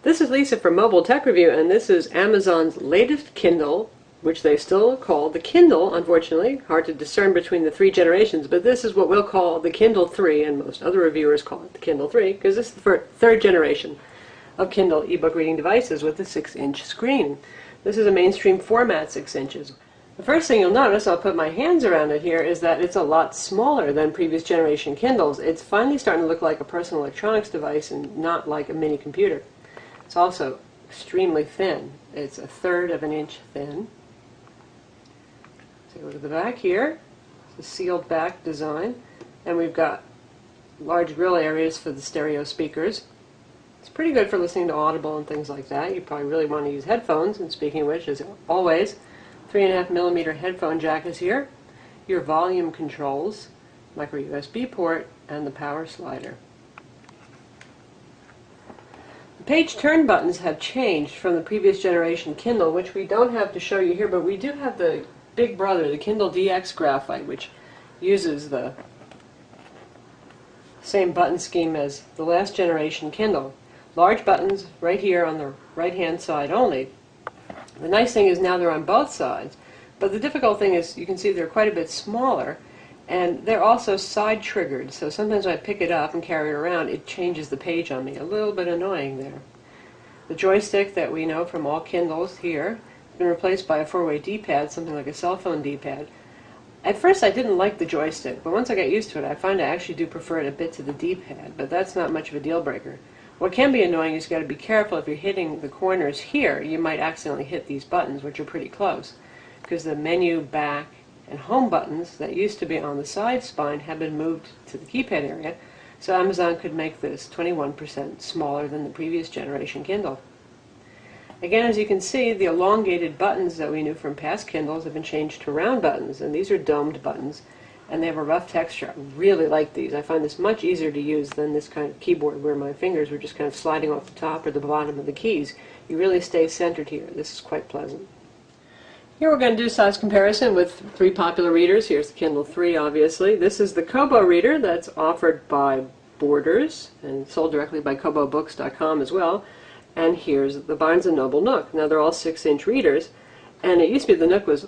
This is Lisa from Mobile Tech Review, and this is Amazon's latest Kindle, which they still call the Kindle, unfortunately. Hard to discern between the three generations, but this is what we'll call the Kindle 3, and most other reviewers call it the Kindle 3, because this is the third generation of Kindle ebook reading devices with a 6-inch screen. This is a mainstream format, 6 inches. The first thing you'll notice, I'll put my hands around it here, is that it's a lot smaller than previous generation Kindles. It's finally starting to look like a personal electronics device and not like a mini computer. It's also extremely thin. It's 1/3 of an inch thin. Take a look at the back here. It's a sealed back design. And we've got large grill areas for the stereo speakers. It's pretty good for listening to Audible and things like that. You probably really want to use headphones, and speaking of which, as always, 3.5mm headphone jack is here. Your volume controls, micro USB port, and the power slider. The page turn buttons have changed from the previous generation Kindle, which we don't have to show you here, but we do have the big brother, the Kindle DX Graphite, which uses the same button scheme as the last generation Kindle. Large buttons right here on the right hand side only. The nice thing is now they're on both sides, but the difficult thing is you can see they're quite a bit smaller, and they're also side triggered, so sometimes when I pick it up and carry it around, it changes the page on me. A little bit annoying there. The joystick that we know from all Kindles here has been replaced by a 4-way D-pad, something like a cell phone D-pad. At first I didn't like the joystick, but once I got used to it, I find I actually do prefer it a bit to the D-pad, but that's not much of a deal breaker. What can be annoying is you've got to be careful if you're hitting the corners here, you might accidentally hit these buttons, which are pretty close, because the menu, back, and home buttons that used to be on the side spine have been moved to the keypad area, so Amazon could make this 21% smaller than the previous generation Kindle. Again, as you can see, the elongated buttons that we knew from past Kindles have been changed to round buttons, and these are domed buttons, and they have a rough texture. I really like these. I find this much easier to use than this kind of keyboard where my fingers were just kind of sliding off the top or the bottom of the keys. You really stay centered here. This is quite pleasant. Here we're going to do a size comparison with three popular readers. Here's the Kindle 3, obviously. This is the Kobo reader that's offered by Borders and sold directly by KoboBooks.com as well. And here's the Barnes & Noble Nook. Now they're all 6-inch readers, and it used to be the Nook was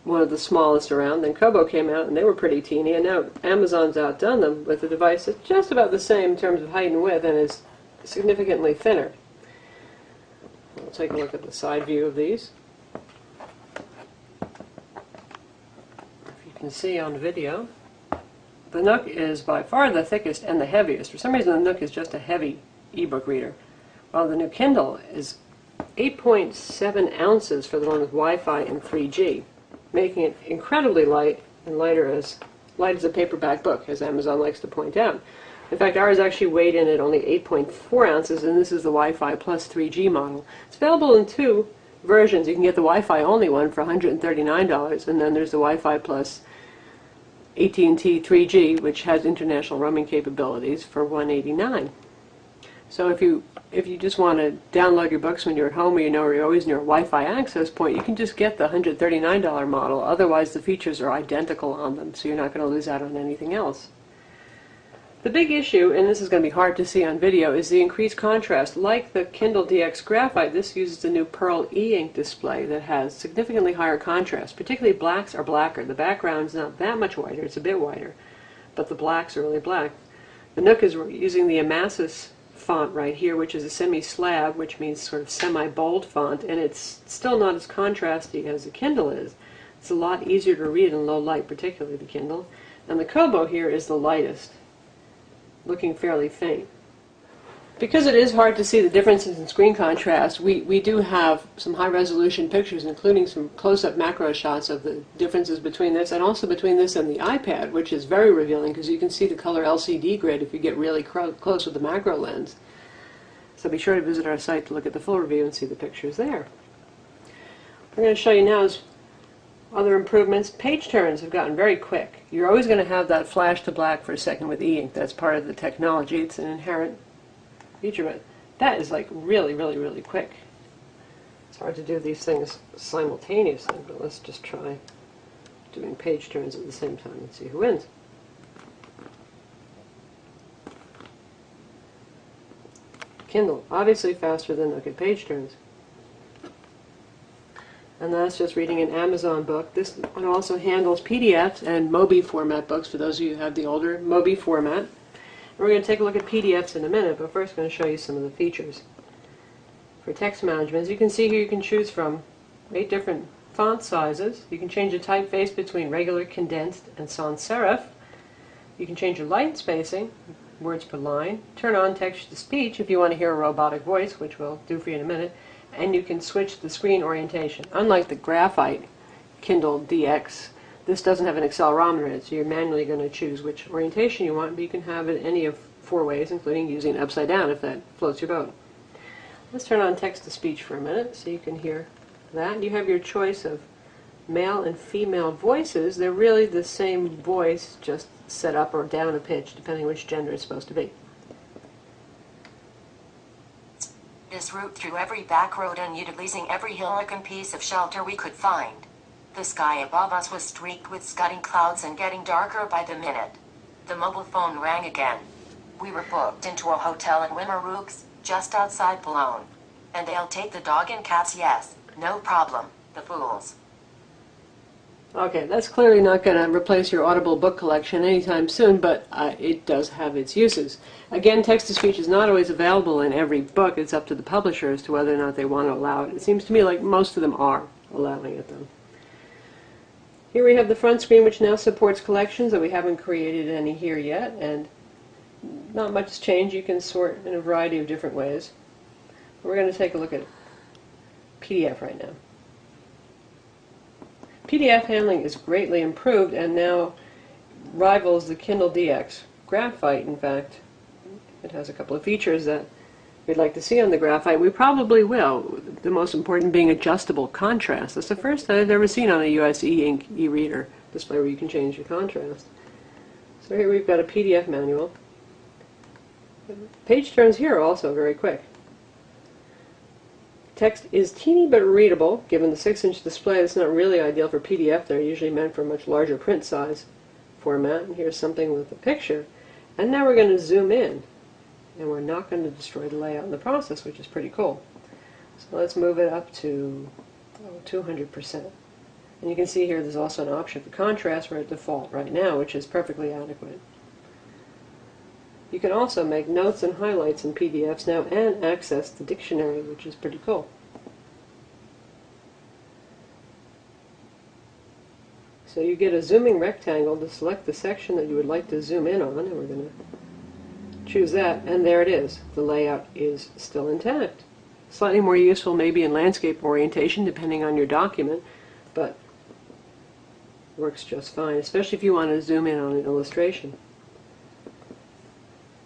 one of the smallest around. Then Kobo came out and they were pretty teeny, and now Amazon's outdone them with a device that's just about the same in terms of height and width and is significantly thinner. We'll take a look at the side view of these. If you can see on video, the Nook is by far the thickest and the heaviest. For some reason the Nook is just a heavy ebook reader, while the new Kindle is 8.7 ounces for the one with Wi-Fi and 3G, making it incredibly light and light as a paperback book, as Amazon likes to point out. In fact, ours actually weighed in at only 8.4 ounces, and this is the Wi-Fi plus 3G model. It's available in two versions. You can get the Wi-Fi only one for $139, and then there's the Wi-Fi plus AT&T 3G, which has international roaming capabilities, for $189. So if you just want to download your books when you're at home, or you're always near a Wi-Fi access point, you can just get the $139 model. Otherwise, the features are identical on them, so you're not going to lose out on anything else. The big issue, and this is going to be hard to see on video, is the increased contrast. Like the Kindle DX Graphite, this uses the new Pearl e-ink display that has significantly higher contrast. Particularly blacks are blacker. The background's not that much whiter, it's a bit whiter, but the blacks are really black. The Nook is using the Amasis font right here, which is a semi-slab, which means sort of semi-bold font, and it's still not as contrasty as the Kindle is. It's a lot easier to read in low light, particularly the Kindle. And the Kobo here is the lightest, looking fairly faint. Because it is hard to see the differences in screen contrast, we do have some high-resolution pictures, including some close-up macro shots of the differences between this, and also between this and the iPad, which is very revealing because you can see the color LCD grid if you get really close with the macro lens. So be sure to visit our site to look at the full review and see the pictures there. What we're going to show you now is other improvements. Page turns have gotten very quick. You're always going to have that flash to black for a second with e-ink. That's part of the technology. It's an inherent feature, but that is like really, really, really quick. It's hard to do these things simultaneously, but let's just try doing page turns at the same time and see who wins. Kindle. Obviously faster than Nook at page turns. And that's just reading an Amazon book. This one also handles PDFs and Mobi format books for those of you who have the older Mobi format. And we're going to take a look at PDFs in a minute, but first I'm going to show you some of the features. For text management, as you can see here, you can choose from 8 different font sizes. You can change the typeface between regular, condensed, and sans serif. You can change your line spacing, words per line, turn on text-to-speech if you want to hear a robotic voice, which we'll do for you in a minute, and you can switch the screen orientation. Unlike the graphite Kindle DX, this doesn't have an accelerometer in it, so you're manually going to choose which orientation you want, but you can have it any of 4 ways, including using it upside down if that floats your boat. Let's turn on text-to-speech for a minute so you can hear that. You have your choice of male and female voices. They're really the same voice, just set up or down a pitch, depending which gender it's supposed to be. This route through every back road and utilizing every hillock and piece of shelter we could find. The sky above us was streaked with scudding clouds and getting darker by the minute. The mobile phone rang again. We were booked into a hotel in Wimarooks, just outside Boulogne. And they'll take the dog and cats, yes, no problem, the fools. Okay, that's clearly not going to replace your Audible book collection anytime soon, but it does have its uses. Again, text-to-speech is not always available in every book. It's up to the publisher as to whether or not they want to allow it. It seems to me like most of them are allowing it, though. Here we have the front screen, which now supports collections, though we haven't created any here yet, and not much has changed. You can sort in a variety of different ways. We're going to take a look at PDF right now. PDF handling is greatly improved and now rivals the Kindle DX. Graphite, in fact, it has a couple of features that we'd like to see on the Graphite. We probably will, the most important being adjustable contrast. That's the first I've ever seen on a US e-ink e-reader display where you can change your contrast. So here we've got a PDF manual. Page turns here are also very quick. Text is teeny but readable. Given the 6-inch display, it's not really ideal for PDF. They're usually meant for a much larger print size format. And here's something with a picture. And now we're going to zoom in. And we're not going to destroy the layout in the process, which is pretty cool. So let's move it up to 200%. And you can see here there's also an option for contrast. We're at default right now, which is perfectly adequate. You can also make notes and highlights in PDFs now and access the dictionary, which is pretty cool. So you get a zooming rectangle to select the section that you would like to zoom in on, and we're going to choose that, and there it is. The layout is still intact. Slightly more useful maybe in landscape orientation, depending on your document, but works just fine, especially if you want to zoom in on an illustration.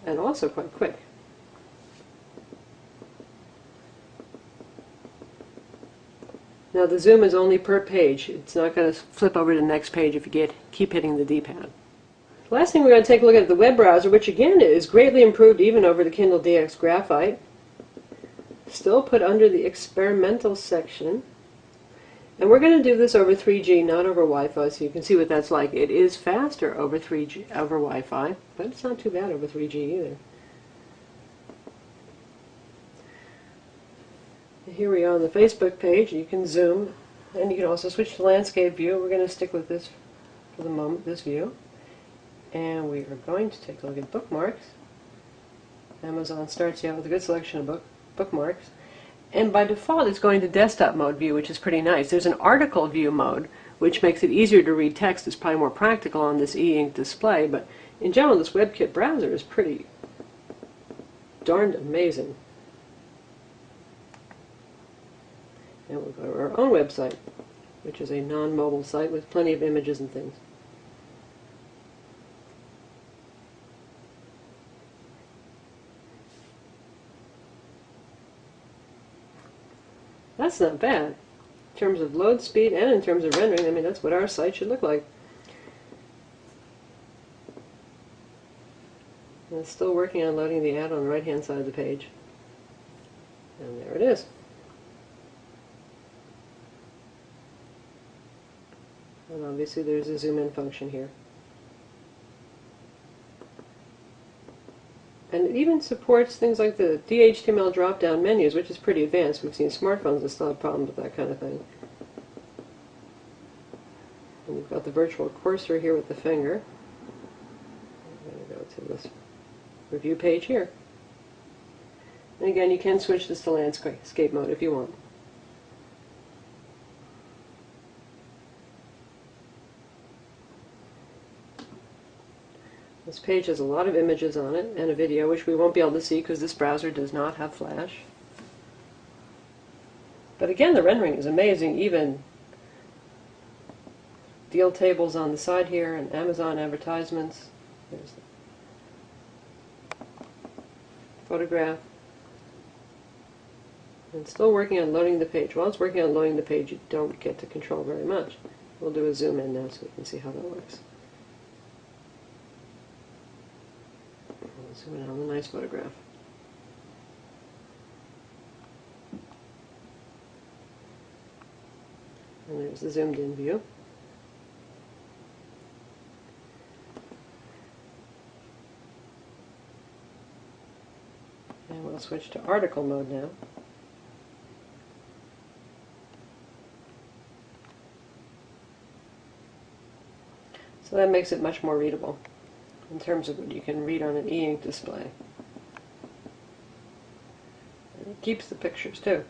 And also quite quick. Now the zoom is only per page. It's not going to flip over to the next page if you keep hitting the D-pad. The last thing we're going to take a look at the web browser, which again is greatly improved even over the Kindle DX Graphite. Still put under the experimental section. And we're going to do this over 3G, not over Wi-Fi, so you can see what that's like. It is faster over 3G, over Wi-Fi, but it's not too bad over 3G either. Here we are on the Facebook page. You can zoom, and you can also switch to landscape view. We're going to stick with this for the moment, this view. And we are going to take a look at bookmarks. Amazon starts you out with a good selection of bookmarks. And by default, it's going to desktop mode view, which is pretty nice. There's an article view mode, which makes it easier to read text. It's probably more practical on this e-ink display, but in general, this WebKit browser is pretty darned amazing. And we'll go to our own website, which is a non-mobile site with plenty of images and things. That's not bad. In terms of load speed and in terms of rendering, I mean, that's what our site should look like. And it's still working on loading the ad on the right-hand side of the page. And there it is. And obviously there's a zoom in function here. And it even supports things like the DHTML drop-down menus, which is pretty advanced. We've seen smartphones that still have problems with that kind of thing. And you've got the virtual cursor here with the finger. I'm going to go to this review page here. And again, you can switch this to landscape mode if you want. This page has a lot of images on it and a video, which we won't be able to see because this browser does not have Flash. But again, the rendering is amazing. Even deal tables on the side here and Amazon advertisements. There's the photograph. And still working on loading the page. While it's working on loading the page, you don't get to control very much. We'll do a zoom in now so we can see how that works. Zoom in on the nice photograph. And there's the zoomed in view. And we'll switch to article mode now. So that makes it much more readable in terms of what you can read on an e-ink display. And it keeps the pictures too.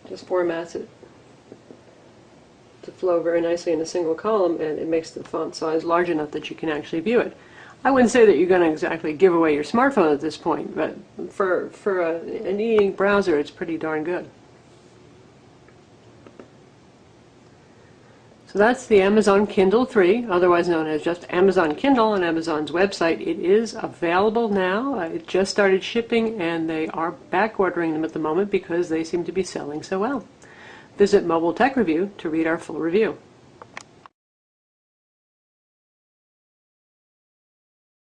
Just formats it to flow very nicely in a single column, and it makes the font size large enough that you can actually view it. I wouldn't say that you're going to exactly give away your smartphone at this point, but for an e-ink browser, it's pretty darn good. So that's the Amazon Kindle 3, otherwise known as just Amazon Kindle on Amazon's website. It is available now. It just started shipping, and they are back ordering them at the moment because they seem to be selling so well. Visit Mobile Tech Review to read our full review.